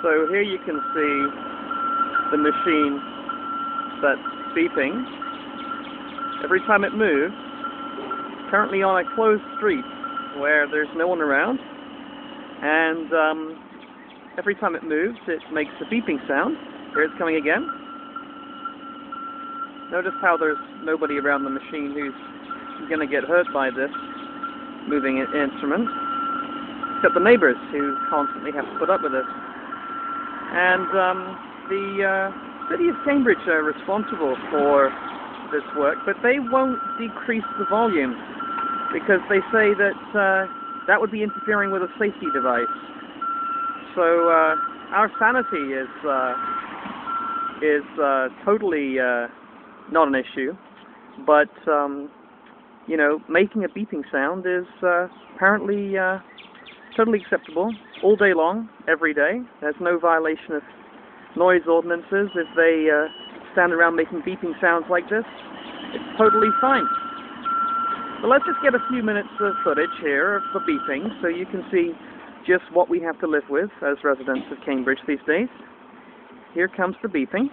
So here you can see the machine that's beeping. Every time it moves, currently on a closed street where there's no one around, and every time it moves it makes a beeping sound. Here it's coming again. Notice how there's nobody around the machine who's going to get hurt by this moving instrument, except the neighbors who constantly have to put up with this. And the city of Cambridge are responsible for this work, but they won't decrease the volume because they say that that would be interfering with a safety device. So our sanity is totally not an issue, but you know, making a beeping sound is apparently totally acceptable all day long, every day. There's no violation of noise ordinances if they stand around making beeping sounds like this. It's totally fine. But let's just get a few minutes of footage here of the beeping so you can see just what we have to live with as residents of Cambridge these days. Here comes the beeping.